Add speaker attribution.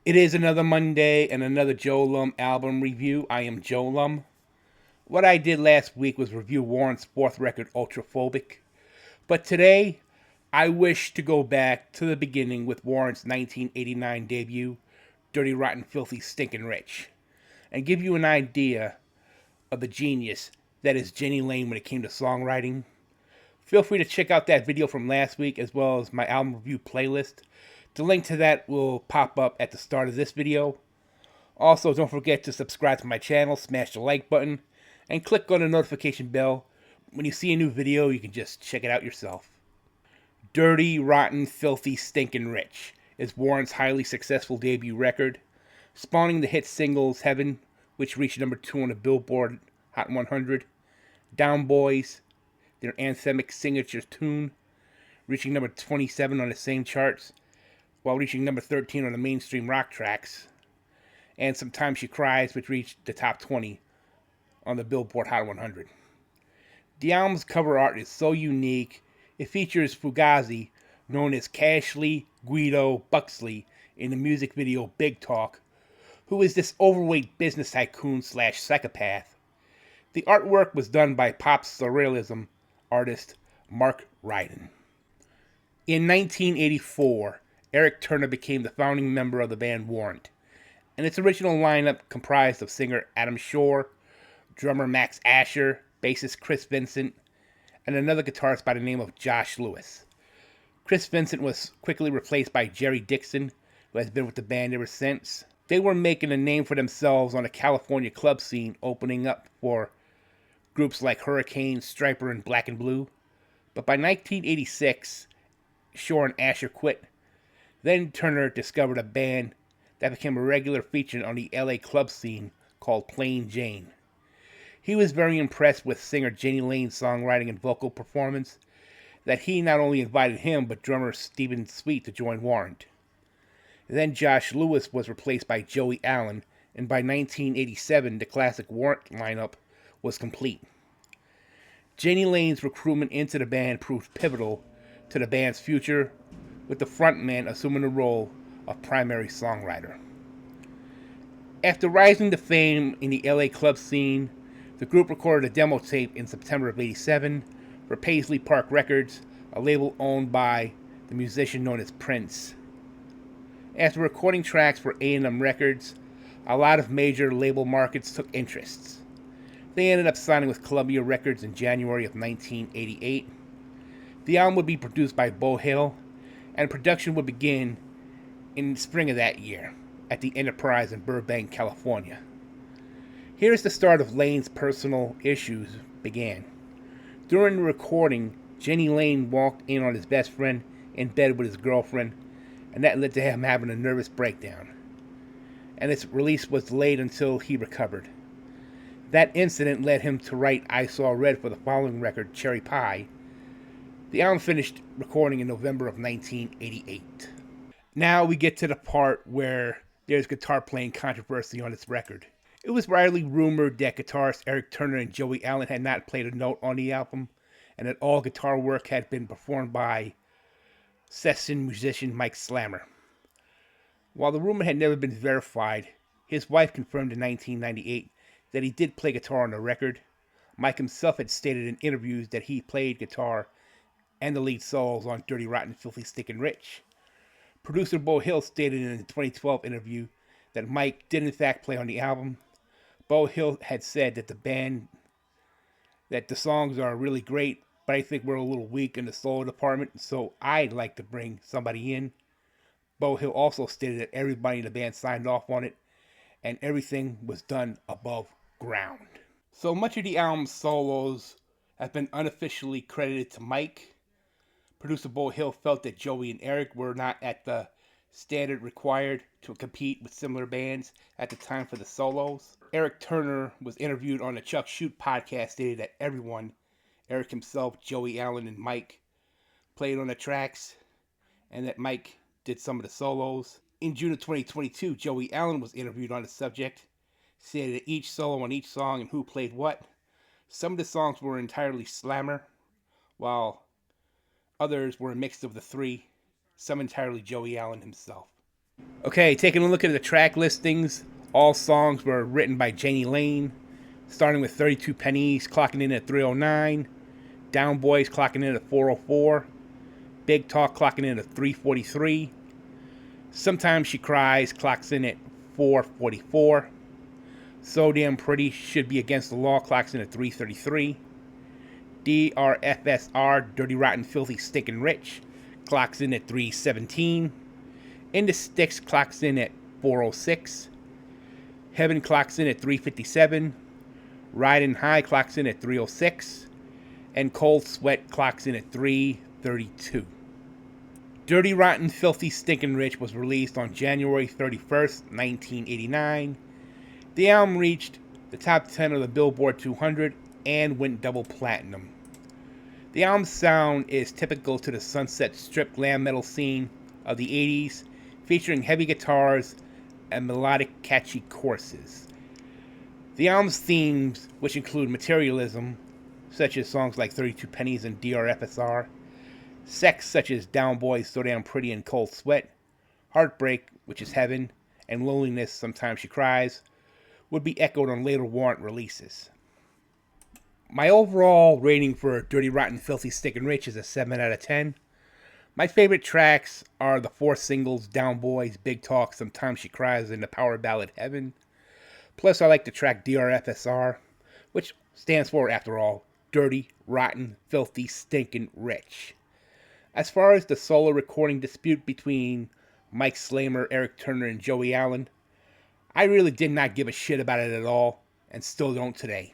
Speaker 1: It is another Monday and another JoeLumb album review. I am JoeLumb. What I did last week was review Warrant's fourth record, Ultraphobic. But today, I wish to go back to the beginning with Warrant's 1989 debut, Dirty Rotten Filthy Stinkin' Rich, and give you an idea of the genius that is Jenny Lane when it came to songwriting. Feel free to check out that video from last week as well as my album review playlist. The link to that will pop up at the start of this video. Also, don't forget to subscribe to my channel, smash the like button, and click on the notification bell. When you see a new video, you can just check it out yourself. Dirty, Rotten, Filthy, Stinkin' Rich is Warrant's highly successful debut record, spawning the hit singles Heaven, which reached number 2 on the Billboard Hot 100, Down Boys, their anthemic signature tune, reaching number 27 on the same charts, while reaching number 13 on the mainstream rock tracks, and Sometimes She Cries, which reached the top 20 on the Billboard Hot 100. The album's cover art is so unique, it features Fugazi, known as Cashley Guido Buxley in the music video Big Talk, who is this overweight business tycoon / psychopath. The artwork was done by pop surrealism artist Mark Ryden. In 1984, Eric Turner became the founding member of the band Warrant, and its original lineup comprised of singer Adam Shore, drummer Max Asher, bassist Chris Vincent, and another guitarist by the name of Josh Lewis. Chris Vincent was quickly replaced by Jerry Dixon, who has been with the band ever since. They were making a name for themselves on the California club scene, opening up for groups like Hurricane, Striper, and Black and Blue. But by 1986, Shore and Asher quit. Then Turner discovered a band that became a regular feature on the LA club scene called Plain Jane. He was very impressed with singer Jenny Lane's songwriting and vocal performance that he not only invited him but drummer Stephen Sweet to join Warrant. Then Josh Lewis was replaced by Joey Allen, and by 1987 the classic Warrant lineup was complete. Jenny Lane's recruitment into the band proved pivotal to the band's future, with the frontman assuming the role of primary songwriter. After rising to fame in the LA club scene, the group recorded a demo tape in September of '87 for Paisley Park Records, a label owned by the musician known as Prince. After recording tracks for A&M Records, a lot of major label markets took interests. They ended up signing with Columbia Records in January of 1988. The album would be produced by Bo Hill, and production would begin in the spring of that year at the Enterprise in Burbank, California. Here's the start of Lane's personal issues began. During the recording, Jenny Lane walked in on his best friend in bed with his girlfriend, and that led to him having a nervous breakdown. And its release was delayed until he recovered. That incident led him to write I Saw Red for the following record, Cherry Pie. The album finished recording in November of 1988. Now we get to the part where there's guitar playing controversy on this record. It was widely rumored that guitarist Eric Turner and Joey Allen had not played a note on the album, and that all guitar work had been performed by session musician Mike Slammer. While the rumor had never been verified, his wife confirmed in 1998 that he did play guitar on the record. Mike himself had stated in interviews that he played guitar and the lead solos on Dirty Rotten Filthy Stinkin' Rich. Producer Bo Hill stated in a 2012 interview that Mike did in fact play on the album. Bo Hill had said that the songs are really great, but I think we're a little weak in the solo department, so I'd like to bring somebody in. Bo Hill also stated that everybody in the band signed off on it, and everything was done above ground. So much of the album's solos have been unofficially credited to Mike. Producer Bo Hill felt that Joey and Eric were not at the standard required to compete with similar bands at the time for the solos. Eric Turner was interviewed on the Chuck Shoot podcast, stated that everyone, Eric himself, Joey Allen, and Mike, played on the tracks, and that Mike did some of the solos. In June of 2022, Joey Allen was interviewed on the subject, stated that each solo on each song and who played what. Some of the songs were entirely Slammer, while others were a mix of the three, some entirely Joey Allen himself. Okay, taking a look at the track listings, all songs were written by Janie Lane, starting with 32 Pennies clocking in at 309, Down Boys clocking in at 404, Big Talk clocking in at 343, Sometimes She Cries clocks in at 444, So Damn Pretty Should Be Against the Law clocks in at 333, DRFSR Dirty Rotten Filthy Stinkin' Rich clocks in at 317, In the Sticks clocks in at 406, Heaven clocks in at 357, Riding High clocks in at 306, and Cold Sweat clocks in at 332. Dirty Rotten Filthy Stinkin' Rich was released on January 31st, 1989. The album reached the top 10 of the Billboard 200 and went double platinum. The album's sound is typical to the Sunset Strip glam metal scene of the 80s, featuring heavy guitars and melodic, catchy choruses. The album's themes, which include materialism, such as songs like 32 Pennies and DRFSR, sex, such as Down Boys, So Damn Pretty and Cold Sweat, heartbreak, which is Heaven, and loneliness, Sometimes She Cries, would be echoed on later Warrant releases. My overall rating for Dirty Rotten Filthy Stinkin' Rich is a 7 out of 10. My favorite tracks are the 4 singles, Down Boys, Big Talk, Sometimes She Cries, and the power ballad Heaven. Plus, I like the track DRFSR, which stands for, after all, Dirty, Rotten, Filthy, Stinkin' Rich. As far as the solo recording dispute between Mike Slamer, Eric Turner, and Joey Allen, I really did not give a shit about it at all, and still don't today.